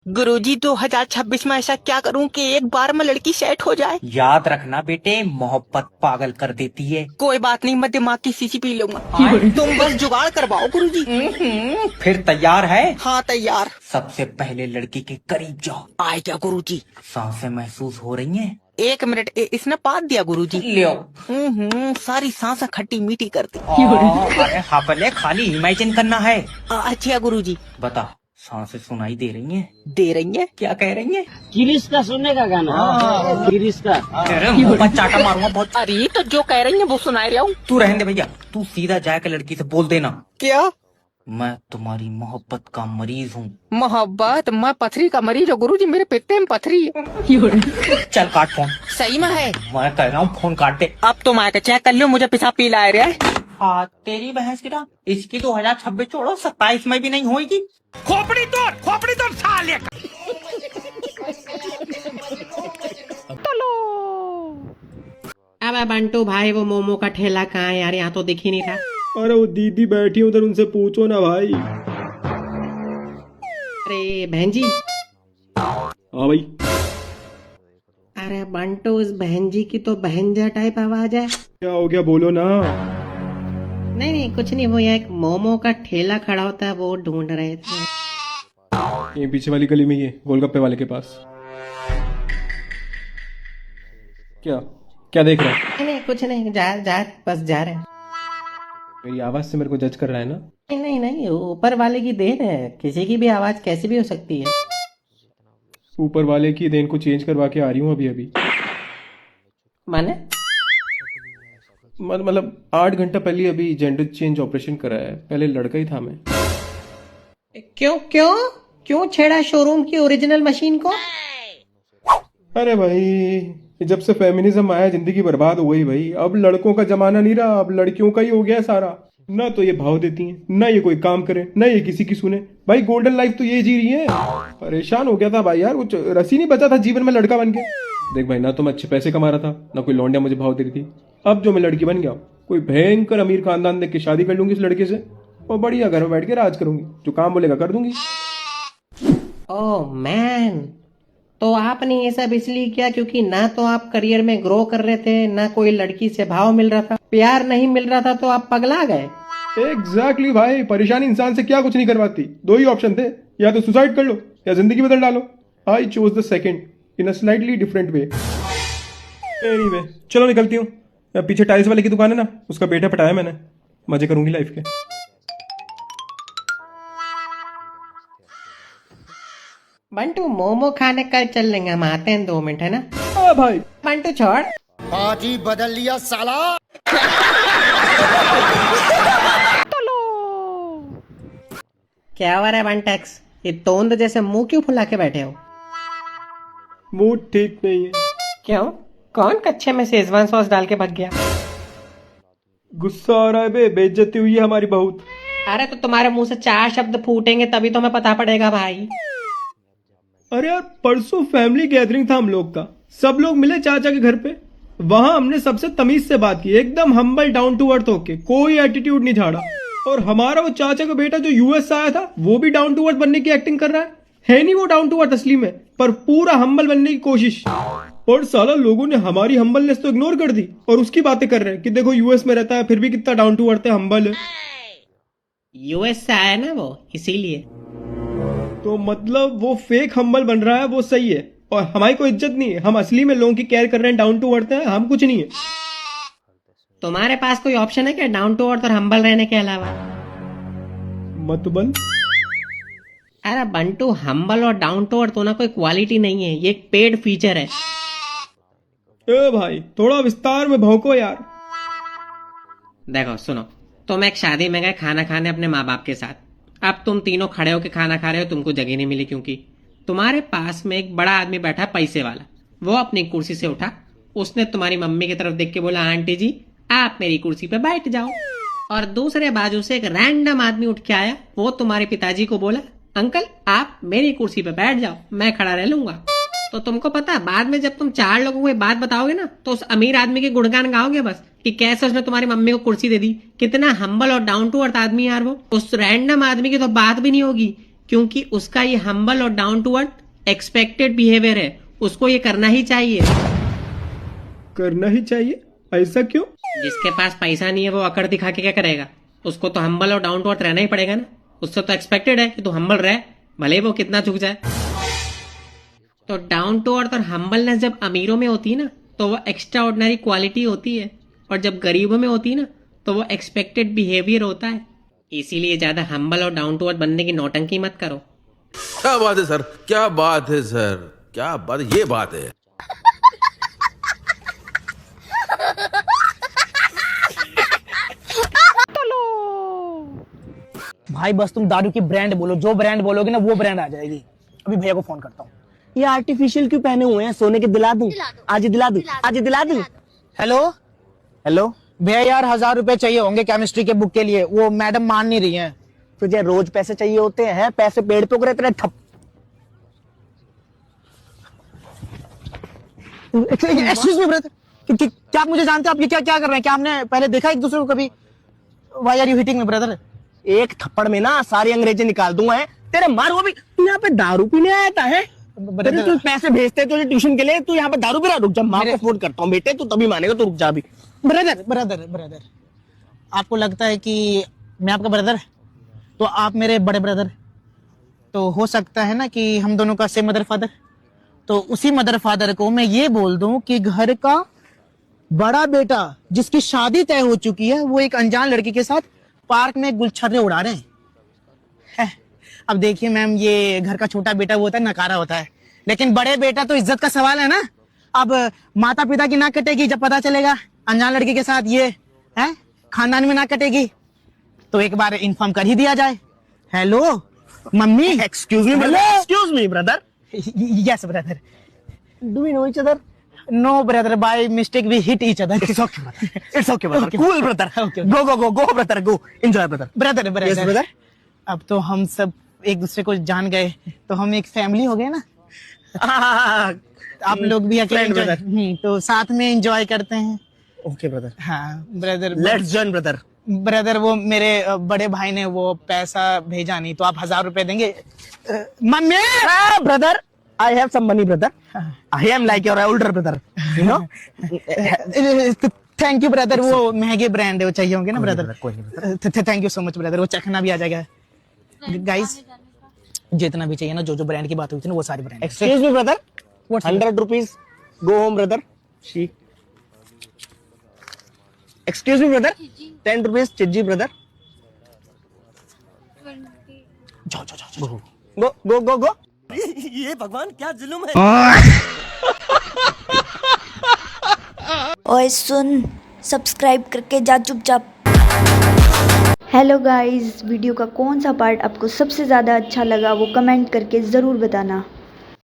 गुरुजी 2026 में ऐसा क्या करूं कि एक बार में लड़की सेट हो जाए। याद रखना बेटे, मोहब्बत पागल कर देती है। कोई बात नहीं, मैं दिमाग की शीशी पी लूंगा। तुम बस जुगाड़ करवाओ गुरुजी। फिर तैयार है? हाँ तैयार। सबसे पहले लड़की के करीब जाओ। आए क्या गुरुजी? सांसें महसूस हो रही हैं? 1 मिनट, इसने पाद दिया गुरुजी। लियो। सारी सांसें खट्टी मीठी करती। अरे हापले, खाली इमेजिन करना है। अच्छा गुरुजी। बता, सांसें सुनाई दे रही हैं? दे रही है। क्या कह रही हैं? किरिस का सुनने का गाना, किरिस का। अरे मुंह पर चाटा मारूंगा बहुत। अरे तो जो कह रही है वो सुनाई रहा हूँ। तू रहने दे भैया, तू सीधा जाके लड़की से बोल देना, क्या? मैं तुम्हारी मोहब्बत का मरीज हूँ। मोहब्बत? मैं पथरी का मरीज हूँ गुरुजी, मेरे पित्ते में पथरी है। चल काट फोन। सही में है? मैं कह रहा हूँ फोन काट दे। अब तुम आके चेक कर लो, मुझे पेशाब पी ला रहा है। तेरी भैंस की ना, इसकी 2026 छोड़ो, 27 में भी नहीं होगी। खोपड़ी तोड़ साले। अब बंटू भाई, वो मोमो का ठेला कहाँ है यार? यहाँ तो दिख ही नहीं था। अरे वो दीदी बैठी उधर, उनसे पूछो ना भाई। अरे बहन जी। हाँ भाई। अरे बंटू, इस बहन जी की तो बहनजा टाइप आवाज है। क्या हो गया, बोलो ना। नहीं नहीं, कुछ नहीं, वो यहाँ एक मोमो का ठेला खड़ा होता है, वो ढूंढ रहे थे। ये पीछे वाली गली में, ये गोलगप्पे वाले के पास। क्या क्या देख रहा है? नहीं नहीं, कुछ नहीं, बस जा रहे हैं। मेरी आवाज से मेरे को जज कर रहा है ना? नहीं नहीं नहीं, ऊपर वाले की देन है, किसी की भी आवाज कैसी भी हो सकती है। ऊपर वाले की देन को चेंज करवा के आ रही हूँ अभी अभी। माने? मतलब 8 घंटा पहले अभी जेंडर चेंज ऑपरेशन करा है, पहले लड़का ही था मैं। क्यों क्यों क्यों छेड़ा शोरूम की ओरिजिनल मशीन को? अरे भाई, जब से फेमिनिज्म आया जिंदगी बर्बाद हो गई भाई। अब लड़कों का जमाना नहीं रहा, अब लड़कियों का ही हो गया सारा। ना तो ये भाव देती हैं, ना ये कोई काम करे, ना ये किसी की सुने। भाई गोल्डन लाइफ तो ये जी रही है। परेशान हो गया था भाई यार, कुछ रसी नहीं बचा था जीवन में लड़का बन के। देख भाई, ना तो मैं अच्छे पैसे कमा रहा था, ना कोई लौंडिया मुझे भाव दे रही थी। अब जो मैं लड़की बन गया, कोई भयंकर अमीर खानदान देख के शादी कर लूंगी इस लड़के से, और बढ़िया घर में बैठ के राज करूंगी, जो काम बोलेगा कर दूंगी। ओह मैन, तो आपने ये सब इसलिए किया क्योंकि ना तो आप करियर में ग्रो कर रहे थे, ना कोई लड़की से भाव मिल रहा था, प्यार नहीं मिल रहा था, तो आप पगला गए। एग्जैक्टली भाई, परेशानी इंसान से क्या कुछ नहीं करवाती। 2 ही ऑप्शन थे, या तो सुसाइड कर लो या जिंदगी बदल डालो। I chose the second in a slightly different way. Anyway, चलो निकलती हूँ। पीछे टाइल्स वाले की दुकान है ना, उसका बेटा पटाया मैंने, मजे करूंगी लाइफ के। बंटू, मोमो खाने कल चल लेंगे, हम आते हैं 2 मिनट, है ना? हाँ भाई। बंटू छोड़। पार्टी बदल लिया साला। क्या हो रहा है बंटेक्स? ये तोंद जैसे मुंह क्यों फुला के बैठे हो? मूड ठीक नहीं है। क्यों? कौन कच्चे में शेजवान सॉस डाल के भग गया? गुस्सा आ रहा है बे, बेइज्जती हुई है हमारी बहुत। अरे तो तुम्हारे मुंह से 4 शब्द फूटेंगे तभी तुम्हें पता पड़ेगा भाई। अरे यार, परसों फैमिली गैदरिंग था हम लोग का, सब लोग मिले चाचा के घर पे। वहां हमने सबसे तमीज से बात की, एकदम हम्बल डाउन टू अर्थ होके, कोई एटीट्यूड नहीं झाड़ा। और हमारा वो चाचा का बेटा जो यूएस से आया था, वो भी डाउन टू अर्थ बनने की एक्टिंग कर रहा है नहीं वो डाउन टू अर्थ असली में, पर पूरा हम्बल बनने की कोशिश। और साला लोगों ने हमारी हम्बलनेस तो इग्नोर कर दी और उसकी बातें कर रहे हैं कि देखो यूएस में रहता है फिर भी कितना डाउन टू अर्थ है, हम्बल है। यूएस से आया ना वो, इसीलिए। तो मतलब वो फेक हम्बल बन रहा है, वो सही है, और हमारी कोई इज्जत नहीं है। हम असली में लोगों की केयर कर रहे हैं, डाउन टू अर्थ है, हम कुछ नहीं है। तुम्हारे पास कोई ऑप्शन है क्या डाउन टू अर्थ और हम्बल रहने के अलावा? मतबल। अरे बंटू, हम्बल और डाउन टू अर्थ होना कोई क्वालिटी नहीं है, ये एक पेड फीचर है। ए भाई, थोड़ा विस्तार में भौंको यार। देखो सुनो, तुम एक शादी में गए खाना खाने अपने माँ बाप के साथ। अब तुम तीनों खड़े होकर खाना खा रहे हो, तुमको जगह नहीं मिली क्योंकि तुम्हारे पास में एक बड़ा आदमी बैठा, पैसे वाला। वो अपनी कुर्सी से उठा, उसने तुम्हारी मम्मी की तरफ देख के बोला, आंटी जी आप मेरी कुर्सी पे बैठ जाओ। और दूसरे बाजू से एक रैंडम आदमी उठ के आया, वो तुम्हारे पिताजी को बोला, अंकल आप मेरी कुर्सी पे बैठ जाओ, मैं खड़ा रह लूंगा। तो तुमको पता है, बाद में जब तुम 4 लोगों को ये बात बताओगे ना, तो उस अमीर आदमी के गुणगान गाओगे बस, कि कैसे उसने तुम्हारी मम्मी को कुर्सी दे दी, कितना हम्बल और डाउन टू अर्थ आदमी यार वो। उस रैंडम आदमी की तो बात भी नहीं होगी क्योंकि उसका ये हम्बल और down to earth expected behaviour है, उसको ये करना ही चाहिए। करना ही चाहिए? ऐसा क्यों? जिसके पास पैसा नहीं है वो अकड़ दिखा के क्या करेगा? उसको तो हम्बल और डाउन टू अर्थ रहना ही पड़ेगा ना। उससे तो एक्सपेक्टेड है कि तू हम्बल रहे, भले ही वो कितना झुक जाए। तो डाउन टू अर्थ और हम्बलनेस जब अमीरों में होती है ना तो वो एक्स्ट्रा ऑर्डिनरी क्वालिटी होती है, और जब गरीबों में होती है ना तो वो एक्सपेक्टेड बिहेवियर होता है। इसीलिए ज्यादा हम्बल और डाउन टू अर्थ बनने की नौटंकी मत करो। क्या बात है सर, क्या बात है सर, क्या बात, ये बात है। भाई बस तुम दारू की ब्रांड बोलो, जो ब्रांड बोलोगे ना वो ब्रांड आ जाएगी। अभी भैया को फोन करता हूँ। ये आर्टिफिशियल क्यों पहने हुए हैं? सोने के दिला दूं? आज ही दिला दूं? आज ही दिला दूं? हेलो हेलो, भैया यार 1000 रुपए चाहिए होंगे केमिस्ट्री के बुक के लिए, वो मैडम मान नहीं रही हैं। तुझे रोज पैसे चाहिए होते हैं? पैसे पेड़ पे उग रहे तेरे ठप। एक्सक्यूज मी ब्रदर, क्या आप मुझे जानते हो? आप ये क्या क्या कर रहे हैं? क्या हमने पहले देखा एक दूसरे को कभी? Why are you hitting me brother? एक थप्पड़ में ना सारी अंग्रेजी निकाल दूंगा है तेरे। मार वो भी। तू यहाँ पे दारू पीने आया था है? तेरे तू पैसे भेजते तुझे ट्यूशन के लिए, तू यहाँ पे दारू पी रहा? रुक जा, माँ को फोन करता हूँ बेटे, तू तभी मानेगा। तू रुक जा अभी। ब्रदर ब्रदर ब्रदर, आपको लगता है कि मैं आपका ब्रदर, तो आप मेरे बड़े ब्रदर, तो हो सकता है ना कि हम दोनों का सेम मदर फादर। तो उसी मदर फादर को मैं ये बोल दूं कि घर का बड़ा बेटा जिसकी शादी तय हो चुकी है वो एक अनजान लड़की के साथ पार्क में गुलछर्रे उड़ा रहे हैं। अब देखिए मैम, ये घर का छोटा बेटा वो होता है, नकारा होता है, लेकिन बड़े बेटा तो इज्जत का सवाल है ना। अब माता पिता की नाक कटेगी जब पता चलेगा अनजान लड़की के साथ ये है, खानदान में नाक कटेगी, तो एक बार इन्फॉर्म कर ही दिया जाए। Hello mummy. Excuse me brother, excuse me brother, yes brother. Do we know each other? No brother, by mistake we hit each other. It's okay brother, it's okay brother, cool brother, go brother, go enjoy brother. Brother Yes brother. अब तो हम सब एक दूसरे को जान गए, तो हम एक फैमिली हो गए ना। आप लोग भी अकेले enjoy, तो साथ में एंजॉय करते हैं। Okay brother. हाँ brother, Let's join brother. Brother वो मेरे बड़े भाई ने वो पैसा भेजा नहीं, तो आप 1000 रुपए देंगे? Mummy brother, I have some money brother. I am like your older brother, you know. Thank you brother, वो महंगे ब्रांड है, वो चाहिए होंगे ना brother. Thank you so much brother, वो चखना भी आ जाएगा। गाइस जितना भी चाहिए ना, जो जो ब्रांड की बात हुई थी ना, वो सारी brand. Excuse me brother, 100 rupees, go home brother. She. Excuse me brother, 10 rupees chijji brother. Go. ये भगवान क्या जुल्म है। ओए सुन, सब्सक्राइब करके जा चुपचाप। हेलो गाइस, वीडियो का कौन सा पार्ट आपको सबसे ज़्यादा अच्छा लगा वो कमेंट करके ज़रूर बताना।